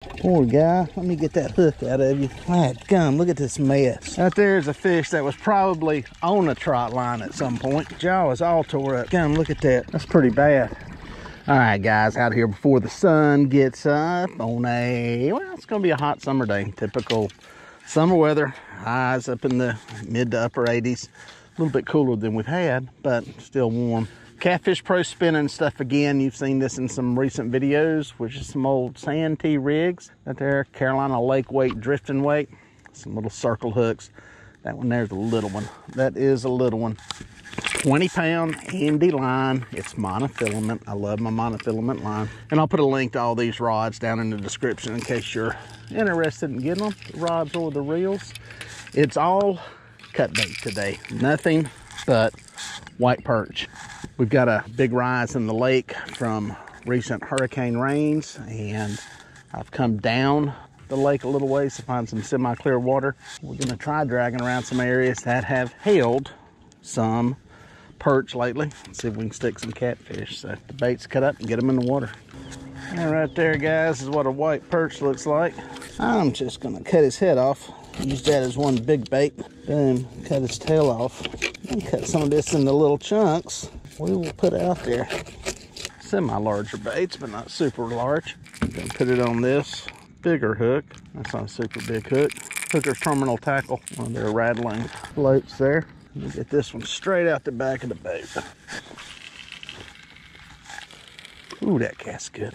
Poor guy. Let me get that hook out of you. God, gum, look at this mess. Out there's a fish that was probably on a trot line at some point. Jaw is all tore up. Gum, look at that. That's pretty bad. All right, guys, out here before the sun gets up on well, it's going to be a hot summer day. Typical summer weather. Highs up in the mid to upper 80s. A little bit cooler than we've had, but still warm. Catfish Pro spinning stuff again. You've seen this in some recent videos, which is some old sand rigs out there. Carolina lake weight, drifting weight. Some little circle hooks. That one there's a little one. That is a little one. 20-pound handy line. It's monofilament. I love my monofilament line. And I'll put a link to all these rods down in the description in case you're interested in getting them, the rods or the reels. It's all cut bait today. Nothing but white perch. We've got a big rise in the lake from recent hurricane rains, and I've come down the lake a little ways to find some semi-clear water. We're gonna try dragging around some areas that have held some perch lately. Let's see if we can stick some catfish. So the bait's cut up and get them in the water. And right there, guys, is what a white perch looks like. I'm just gonna cut his head off. Use that as one big bait. Boom, cut his tail off. And cut some of this into little chunks. We will put out there semi-larger baits, but not super large. I'm gonna put it on this bigger hook. That's not a super big hook. Hooker's terminal tackle, one of their rattling floats there. We'll get this one straight out the back of the bait. Ooh, that cast's good.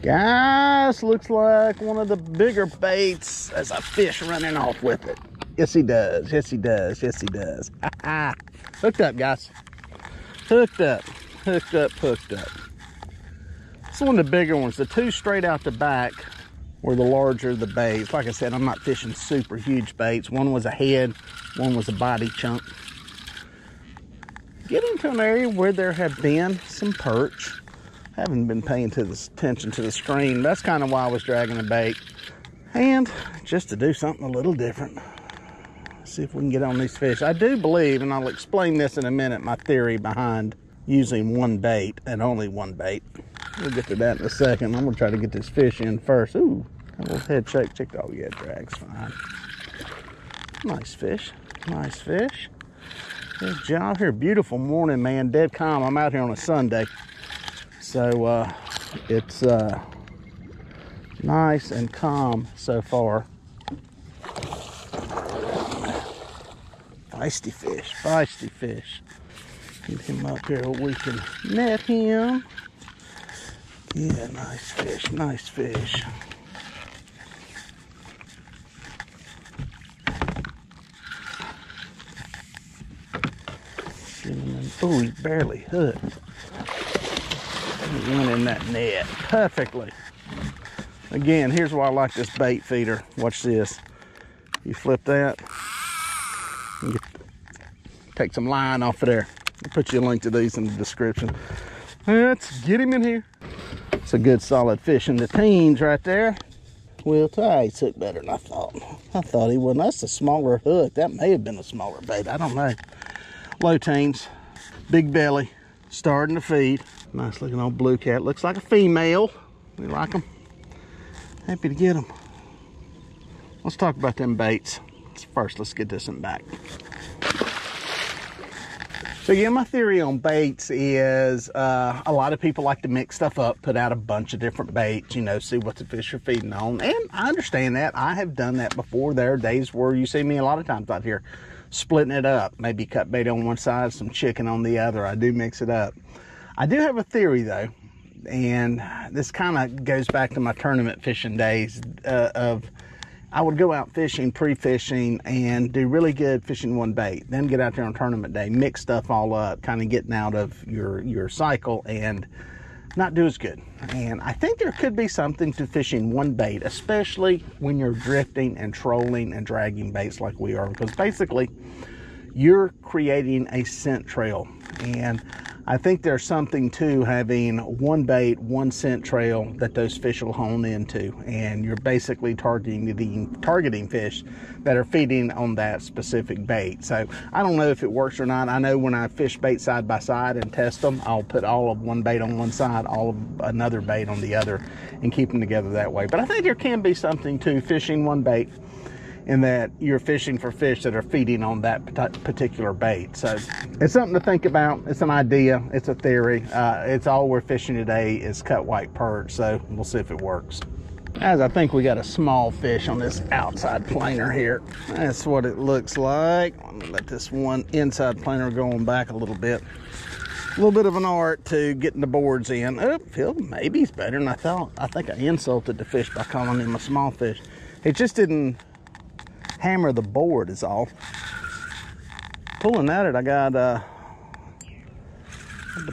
Guys, looks like one of the bigger baits has a fish running off with it. Yes, he does. Yes, he does. Yes, he does. Hooked up, guys. Hooked up. Hooked up. Hooked up. It's one of the bigger ones. The two straight out the back were the larger the baits. Like I said, I'm not fishing super huge baits. One was a head, one was a body chunk. Get into an area where there have been some perch. Haven't been paying attention to the screen. That's kind of why I was dragging the bait. And just to do something a little different. See if we can get on these fish. I do believe, and I'll explain this in a minute, my theory behind using one bait and only one bait. We'll get to that in a second. I'm gonna try to get this fish in first. Ooh, a little head shake. Oh yeah, drag's fine. Nice fish, nice fish. Good job here. Beautiful morning, man. Dead calm. I'm out here on a Sunday. So it's nice and calm so far. Feisty fish, feisty fish. Get him up here where we can net him. Yeah, nice fish, nice fish. Get him in. Oh, he barely hooked. He went in that net perfectly. Again, here's why I like this bait feeder. Watch this. You flip that. You take some line off of there. I'll put you a link to these in the description. Let's get him in here. It's a good solid fish in the teens right there. Will Tice hooked better than I thought. I thought he wouldn't. That's a smaller hook. That may have been a smaller bait. I don't know. Low teens, big belly, starting to feed. Nice looking old blue cat. Looks like a female. We like them. Happy to get them. Let's talk about them baits. First, let's get this in back. So yeah, my theory on baits is a lot of people like to mix stuff up, put out a bunch of different baits, you know, see what the fish are feeding on. And I understand that. I have done that before. There are days where you see me a lot of times out here splitting it up. Maybe cut bait on one side, some chicken on the other. I do mix it up. I do have a theory though, and this kind of goes back to my tournament fishing days of I would go out fishing, pre-fishing, and do really good fishing one bait. Then get out there on tournament day, mix stuff all up, kind of getting out of your cycle and not do as good. And I think there could be something to fishing one bait, especially when you're drifting and trolling and dragging baits like we are, because basically you're creating a scent trail. And I think there's something to having one bait, one scent trail that those fish will hone into, and you're basically targeting fish that are feeding on that specific bait. So I don't know if it works or not. I know when I fish bait side by side and test them, I'll put all of one bait on one side, all of another bait on the other, and keep them together that way. But I think there can be something to fishing one bait, in that you're fishing for fish that are feeding on that particular bait. So it's something to think about. It's an idea, it's a theory. It's all we're fishing today is cut white perch, so we'll see if it works. Guys, I think we got a small fish on this outside planer here. That's what it looks like. Let me let this one inside planer go on back a little bit. A little bit of an art to getting the boards in. Oh, Phil, maybe he's better than I thought. I think I insulted the fish by calling him a small fish. It just didn't hammer the board is all. Pulling at it, I got the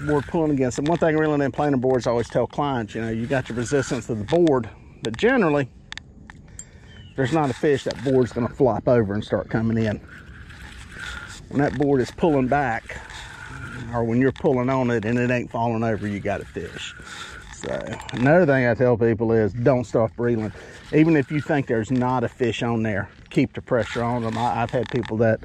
board pulling against it. One thing really in planer boards, I always tell clients, you know, you got your resistance to the board, but generally, if there's not a fish, that board's gonna flop over and start coming in. When that board is pulling back, or when you're pulling on it and it ain't falling over, you got a fish. So another thing I tell people is don't stop reeling. Even if you think there's not a fish on there, keep the pressure on them. I've had people that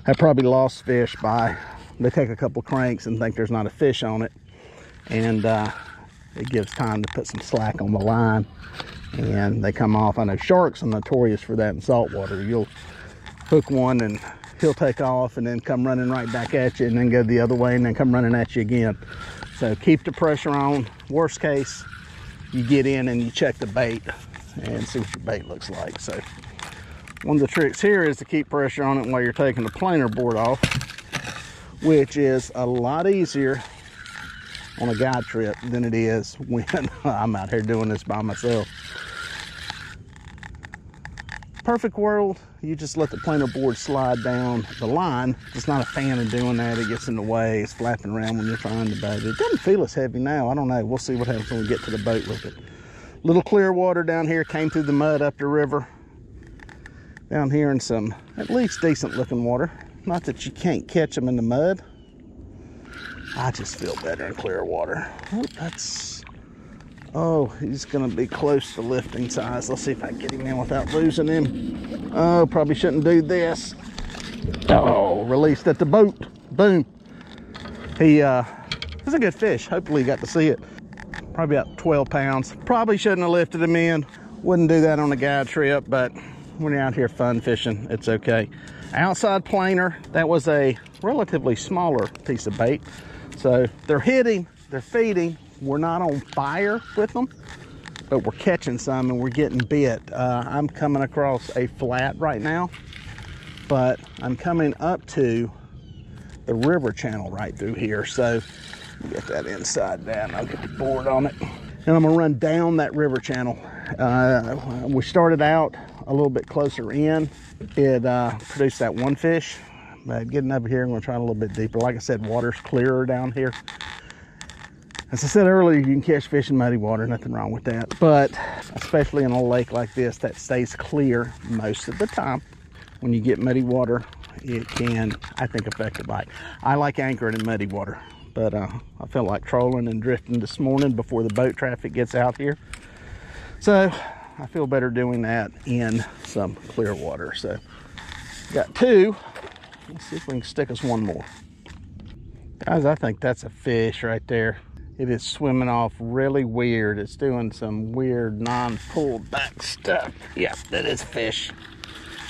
have probably lost fish by, they take a couple cranks and think there's not a fish on it. And it gives time to put some slack on the line and they come off. I know sharks are notorious for that in saltwater. You'll hook one and he'll take off and then come running right back at you and then go the other way and then come running at you again. So keep the pressure on. Worst case, you get in and you check the bait and see what your bait looks like. So one of the tricks here is to keep pressure on it while you're taking the planer board off, which is a lot easier on a guide trip than it is when I'm out here doing this by myself. Perfect world, you just let the planer board slide down the line. Just not a fan of doing that. It gets in the way. It's flapping around when you're trying to bait it. It doesn't feel as heavy now. I don't know. We'll see what happens when we get to the boat with it. Little clear water down here. Came through the mud up the river. Down here in some at least decent looking water. Not that you can't catch them in the mud. I just feel better in clear water. Oh, he's gonna be close to lifting size. Let's see if I can get him in without losing him. Oh, probably shouldn't do this. Oh, released at the boat. Boom. He is a good fish. Hopefully you got to see it. Probably about 12 pounds. Probably shouldn't have lifted him in. Wouldn't do that on a guide trip, but when you're out here fun fishing, it's okay. Outside planer, that was a relatively smaller piece of bait. So they're hitting, they're feeding. We're not on fire with them, but we're catching some and we're getting bit. I'm coming across a flat right now, but I'm coming up to the river channel right through here. So get that inside down. I'll get the board on it. And I'm gonna run down that river channel. We started out a little bit closer in. It produced that one fish, but getting up here, I'm gonna try a little bit deeper. Like I said, water's clearer down here. As I said earlier, you can catch fish in muddy water, nothing wrong with that. But especially in a lake like this that stays clear most of the time, when you get muddy water, it can, I think, affect the bite. I like anchoring in muddy water, but I felt like trolling and drifting this morning before the boat traffic gets out here. So I feel better doing that in some clear water. So got two. Let's see if we can stick us one more. Guys, I think that's a fish right there. It is swimming off really weird. It's doing some weird non-pulled back stuff. Yep, that is a fish.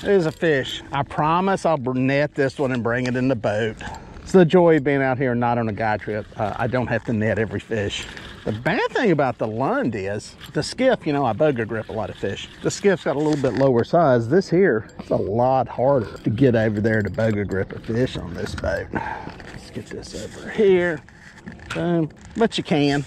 It is a fish. I promise I'll net this one and bring it in the boat. It's the joy of being out here and not on a guide trip. I don't have to net every fish. The bad thing about the Lund is the skiff, you know, I bugger grip a lot of fish. The skiff's got a little bit lower size. This here, it's a lot harder to get over there to bugger grip a fish on this boat. Let's get this over here. Boom. But you can.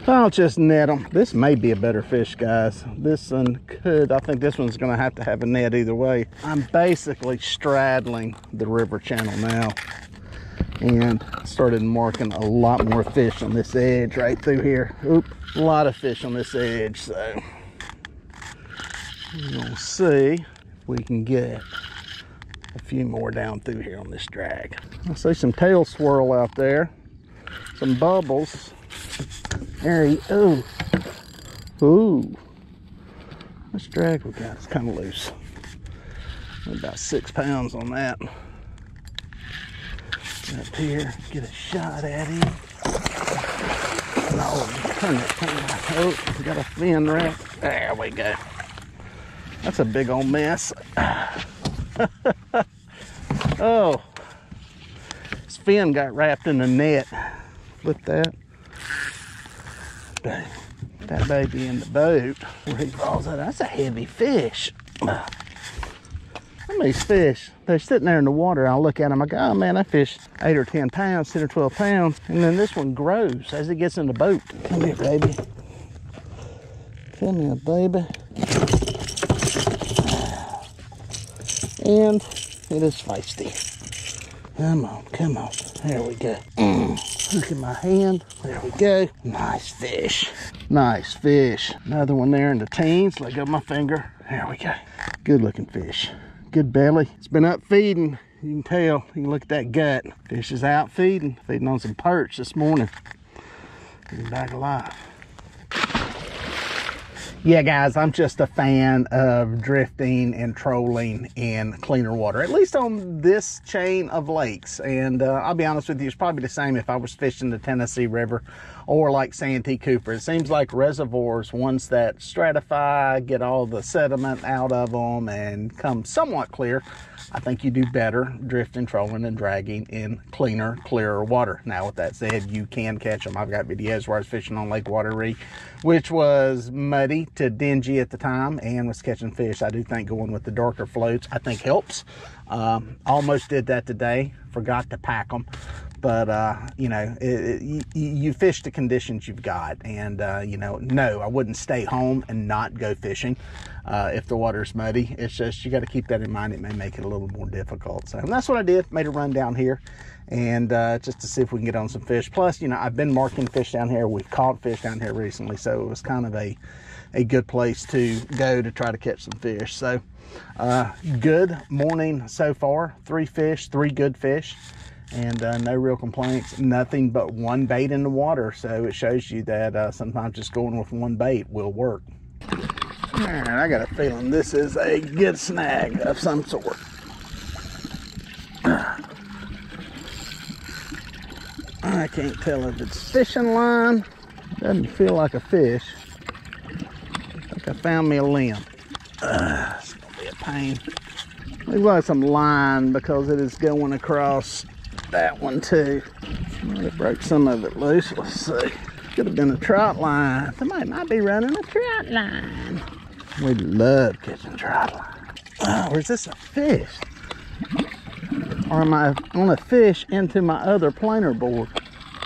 I'll just net them. This may be a better fish, guys. This one could, I think this one's gonna have to have a net either way. I'm basically straddling the river channel now and started marking a lot more fish on this edge right through here. Oop, a lot of fish on this edge. So we'll see if we can get a few more down through here on this drag. I see some tail swirl out there. some bubbles. There he, oh. Ooh. This drag we got is kind of loose. About 6 pounds on that. Up here, get a shot at him. No, turn it. Oh, we got a fin wrap. There we go. That's a big old mess. Oh, his fin got wrapped in the net. Flip that. Bang. That baby in the boat where he falls out. That's a heavy fish. Some of these fish, they're sitting there in the water. I'll look at them. I go, oh man, that fish 8 or 10 pounds, 10 or 12 pounds. And then this one grows as it gets in the boat. Come here, baby. Come here, baby. And it is feisty. Come on, come on. There we go. Look at my hand. There we go. Nice fish. Nice fish. Another one there in the teens. Let go of my finger. There we go. Good looking fish. Good belly. It's been up feeding. You can tell. You can look at that gut. Fish is out feeding. Feeding on some perch this morning. Getting back alive. Yeah, guys, I'm just a fan of drifting and trolling in cleaner water, at least on this chain of lakes. And I'll be honest with you, it's probably the same if I was fishing the Tennessee River or like Santee Cooper. It seems like reservoirs, once that stratify, get all the sediment out of them and come somewhat clear, I think you do better drifting, trolling, and dragging in cleaner, clearer water. Now, with that said, you can catch them. I've got videos where I was fishing on Lake Wateree, which was muddy to dingy at the time and was catching fish. I do think going with the darker floats, I think helps. Almost did that today. Forgot to pack them. But, you know, you fish the conditions you've got. And, you know, no, I wouldn't stay home and not go fishing if the water's muddy. It's just, you got to keep that in mind. It may make it a little more difficult. So that's what I did. Made a run down here and just to see if we can get on some fish. Plus, you know, I've been marking fish down here. We've caught fish down here recently. So it was kind of a good place to go to try to catch some fish. So good morning so far. 3 fish, 3 good fish. And no real complaints, nothing but one bait in the water. So it shows you that sometimes just going with one bait will work. All right, I got a feeling this is a good snag of some sort. I can't tell if it's fishing line. Doesn't feel like a fish. I think I found me a limb. It's gonna be a pain. Looks like some line because it is going across that one too. Might have broke some of it loose. Let's see. Could have been a trout line. Somebody might be running a trout line. We love catching trout line. Oh, or is this a fish? Or am I on a fish into my other planer board?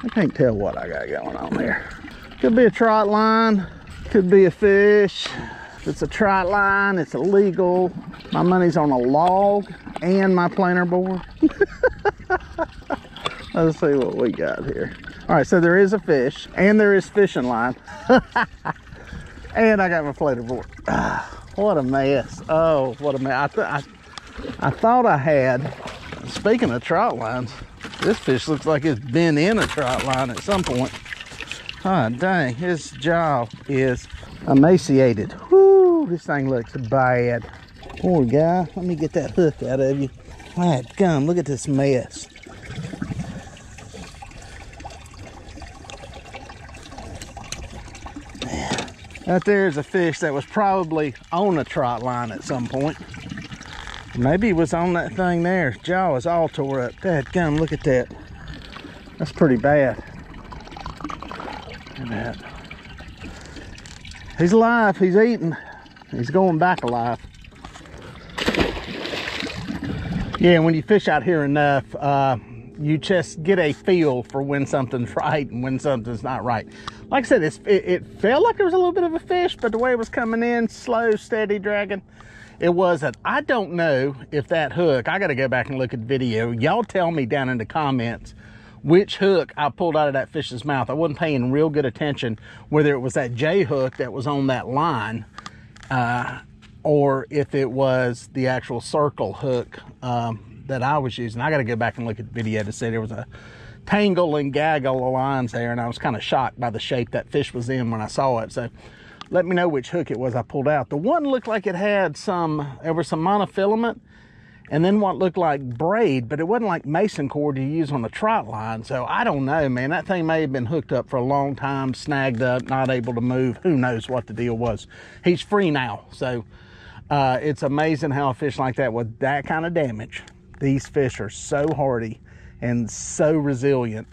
I can't tell what I got going on there. Could be a trout line. Could be a fish. If it's a trout line, it's illegal. My money's on a log and my planer board. Let's see what we got here. All right, so there is a fish and there is fishing line. And I got my planer board. What a mess. Oh, what a mess. I thought I had, speaking of trout lines, this fish looks like it's been in a trout line at some point. Oh, dang, his jaw is emaciated. Whoo, this thing looks bad. Poor guy, let me get that hook out of you. Alright, come, look at this mess. Out there is a fish that was probably on a trot line at some point. Maybe he was on that thing there. His jaw is all tore up. Dadgum, look at that. That's pretty bad. Look at that. He's alive, he's eating. He's going back alive. Yeah, when you fish out here enough, you just get a feel for when something's right and when something's not right. Like I said, it felt like there was a little bit of a fish, but the way it was coming in, slow, steady dragging, it wasn't. I don't know if that hook, I got to go back and look at the video. Y'all tell me down in the comments which hook I pulled out of that fish's mouth. I wasn't paying real good attention whether it was that J hook that was on that line or if it was the actual circle hook that I was using. I got to go back and look at the video to see there was a tangle and gaggle of lines there, and I was kind of shocked by the shape that fish was in when I saw it. So let me know which hook it was I pulled out. The one looked like it had there was some monofilament and then what looked like braid, but it wasn't like mason cord you use on a trot line. So I don't know, man. That thing may have been hooked up for a long time, snagged up, not able to move. Who knows what the deal was. He's free now. So it's amazing how a fish like that with that kind of damage, these fish are so hardy and so resilient.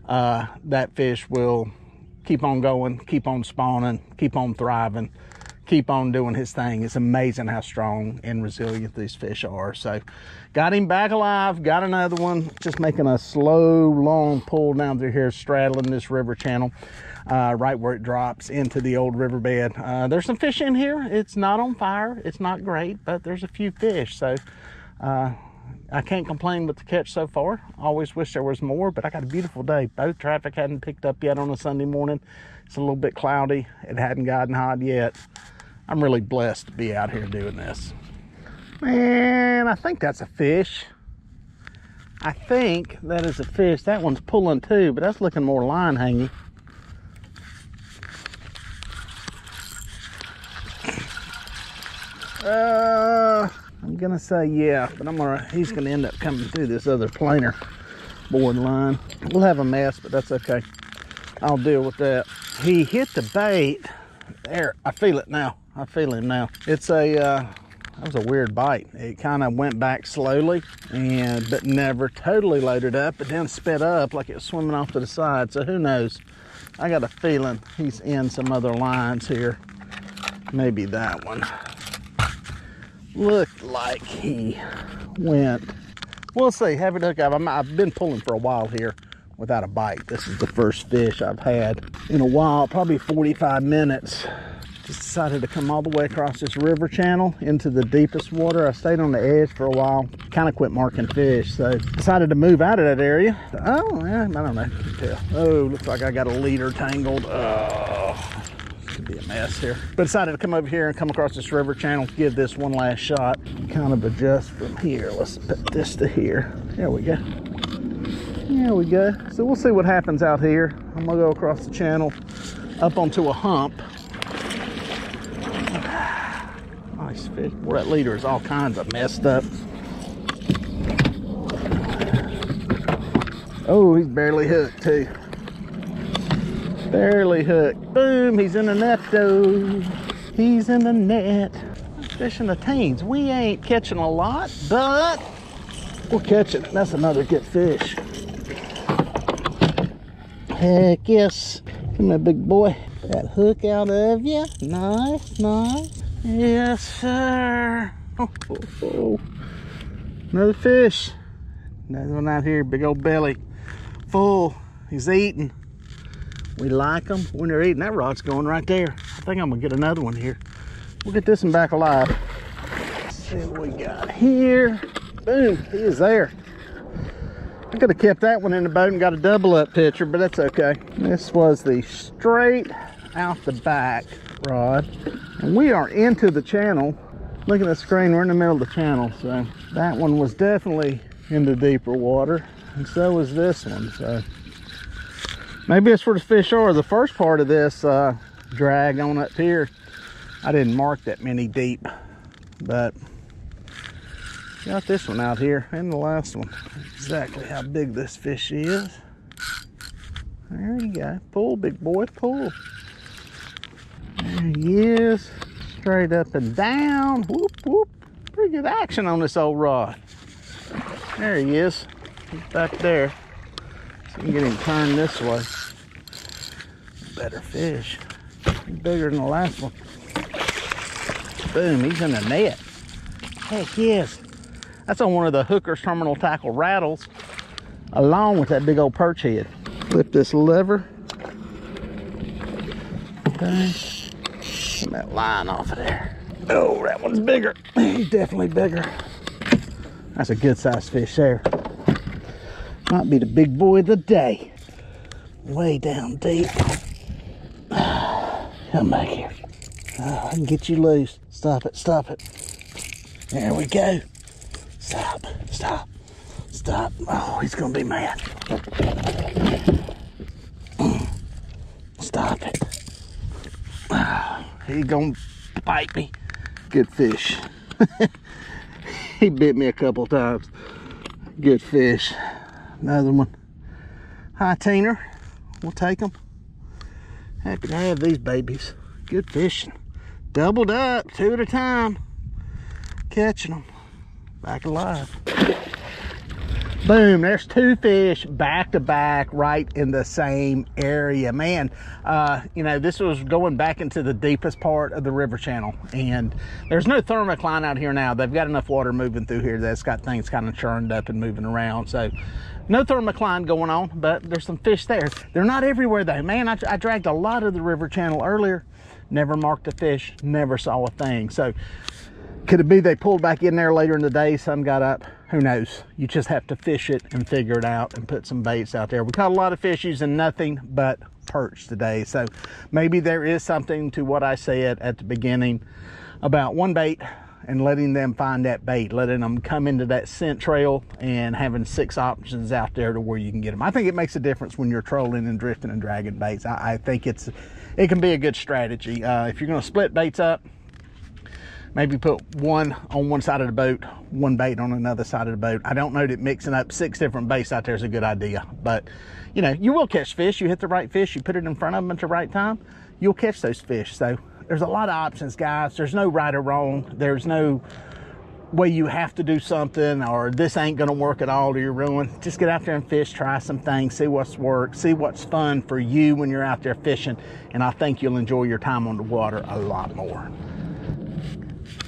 That fish will keep on going, keep on spawning, keep on thriving, keep on doing his thing. It's amazing how strong and resilient these fish are. So got him back alive, got another one, just making a slow, long pull down through here, straddling this river channel, right where it drops into the old riverbed. There's some fish in here. It's not on fire. It's not great, but there's a few fish. So I can't complain with the catch so far. Always wish there was more, but I got a beautiful day. Boat traffic hadn't picked up yet on a Sunday morning. It's a little bit cloudy. It hadn't gotten hot yet. I'm really blessed to be out here doing this. Man, I think that's a fish. I think that is a fish. That one's pulling too, but that's looking more line hangy. I'm gonna say yeah, but he's gonna end up coming through this other planer board line. We'll have a mess, but that's okay. I'll deal with that. He hit the bait. There, I feel it now. I feel him now. It's that was a weird bite. It kind of went back slowly, but never totally loaded up, but then sped up like it was swimming off to the side. So who knows? I got a feeling he's in some other lines here. Maybe that one. Looked like he went. We'll see. Heavy hook. I've been pulling for a while here without a bite. This is the first fish I've had in a while, probably 45 minutes. Just decided to come all the way across this river channel into the deepest water. I stayed on the edge for a while, kind of quit marking fish, so decided to move out of that area. Oh, yeah, I don't know. You can tell. Oh, looks like I got a leader tangled. Oh, could be a mess here. But decided to come over here and come across this river channel, give this one last shot. Kind of adjust from here. Let's put this to here. There we go. There we go. So we'll see what happens out here. I'm gonna go across the channel up onto a hump. Nice fish. Boy, that leader is all kinds of messed up. Oh, he's barely hooked too. Barely hooked. Boom, he's in the net though. He's in the net. Fishing the teens. We ain't catching a lot, but we're catching it. That's another good fish. Heck yes. Come here, big boy. That hook out of you. Nice, nice. Yes, sir. Oh, oh, oh. Another fish. Another one out here. Big old belly. Full. He's eating. We like them when they're eating. That rod's going right there. I think I'm going to get another one here. We'll get this one back alive. Let's see what we got here. Boom. He is there. I could have kept that one in the boat and got a double up picture, but that's okay. This was the straight out the back rod. And we are into the channel. Look at the screen, we're in the middle of the channel. So that one was definitely in the deeper water. And so was this one. So maybe it's where the fish are. The first part of this drag on up here, I didn't mark that many deep, but got this one out here and the last one. Exactly how big this fish is. There you go. Pull, big boy, pull. There he is. Straight up and down. Whoop, whoop. Pretty good action on this old rod. There he is. He's back there. So you can get him turned this way. Better fish. Bigger than the last one. Boom, he's in the net. Heck yes. That's on one of the Hooker's terminal tackle rattles, along with that big old perch head. Flip this lever. Okay. Get that line off of there. Oh, that one's bigger. He's definitely bigger. That's a good sized fish there. Might be the big boy of the day. Way down deep. Come back here. Oh, I can get you loose. Stop it, stop it. There we go. Stop, stop, Stop. Oh, he's gonna be mad. Stop it. Oh, he's gonna bite me. Good fish. He bit me a couple times. Good fish. Another one. High teener. We'll take them. Happy to have these babies. Good fishing. Doubled up, 2 at a time. Catching them. Back alive. Boom, there's 2 fish back to back right in the same area. Man, you know, this was going back into the deepest part of the river channel, and there's no thermocline out here now. They've got enough water moving through here that's got things kind of churned up and moving around. So no thermocline going on, but there's some fish there. They're not everywhere though. Man, I dragged a lot of the river channel earlier. Never marked a fish, never saw a thing. So could it be they pulled back in there later in the day, sun got up? Who knows? You just have to fish it and figure it out and put some baits out there. We caught a lot of fish using nothing but perch today. So maybe there is something to what I said at the beginning about one bait and letting them find that bait, letting them come into that scent trail and having 6 options out there to where you can get them. I think it makes a difference when you're trolling and drifting and dragging baits. I think it can be a good strategy. If you're gonna split baits up, maybe put one on one side of the boat, one bait on another side of the boat. I don't know that mixing up 6 different baits out there is a good idea, but you know, you will catch fish. You hit the right fish, you put it in front of them at the right time, you'll catch those fish. So there's a lot of options, guys. There's no right or wrong. There's no way you have to do something or this ain't gonna work at all to your ruin. Just get out there and fish, try some things, see what's worked, see what's fun for you when you're out there fishing, and I think you'll enjoy your time on the water a lot more.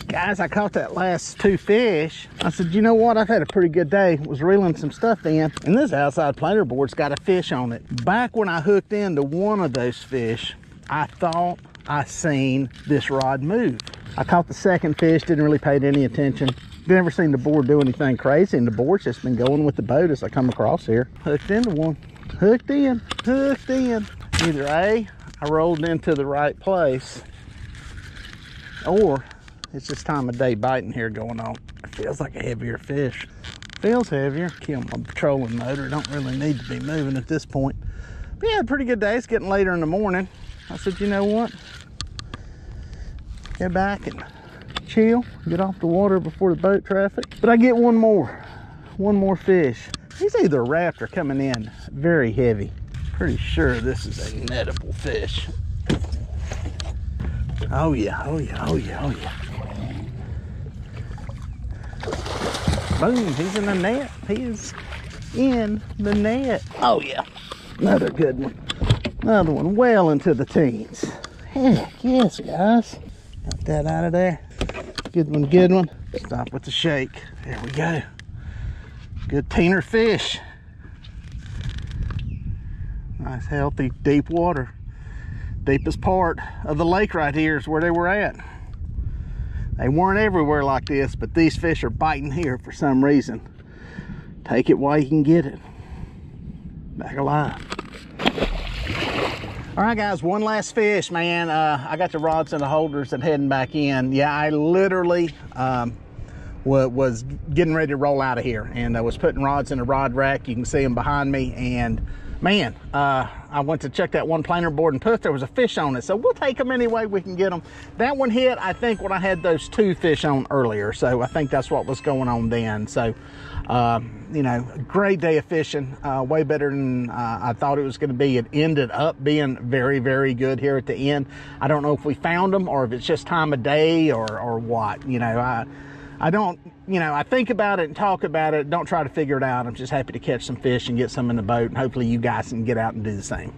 Guys, I caught that last 2 fish. I said, you know what? I've had a pretty good day. Was reeling some stuff in, and this outside planer board's got a fish on it. Back when I hooked into one of those fish, I thought I seen this rod move. I caught the second fish, didn't really pay any attention. Never seen the board do anything crazy, and the board's just been going with the boat as I come across here. Hooked into one. Hooked in. Hooked in. Either A, I rolled into the right place, or it's this time of day biting here going on. It feels like a heavier fish. Feels heavier. Kill my trolling motor. Don't really need to be moving at this point. But yeah, pretty good day. It's getting later in the morning. I said, you know what? Get back and chill. Get off the water before the boat traffic. But I get one more fish. He's either a raptor coming in very heavy. Pretty sure this is a nettable fish. Oh yeah, oh yeah, oh yeah, oh yeah. Boom, he's in the net. He is in the net. Oh yeah, another good one. Another one well into the teens. Heck yes, guys. Got that out of there. Good one, good one. Stop with the shake. There we go. Good teener fish. Nice, healthy, deep water. Deepest part of the lake right here is where they were at. They weren't everywhere like this, but these fish are biting here for some reason. Take it while you can get it. Back alive. All right, guys, one last fish, man. I got the rods and the holders and heading back in. Yeah, I literally was getting ready to roll out of here, and I was putting rods in a rod rack. You can see them behind me, and man, I went to check that one planer board, and poof, there was a fish on it. So we'll take them anyway we can get them. That one hit, I think, when I had those 2 fish on earlier. So I think that's what was going on then. So, you know, great day of fishing. Way better than I thought it was going to be. It ended up being very, very good here at the end. I don't know if we found them or if it's just time of day or what. You know, I don't, you know, I think about it and talk about it. Don't try to figure it out. I'm just happy to catch some fish and get some in the boat. And hopefully you guys can get out and do the same.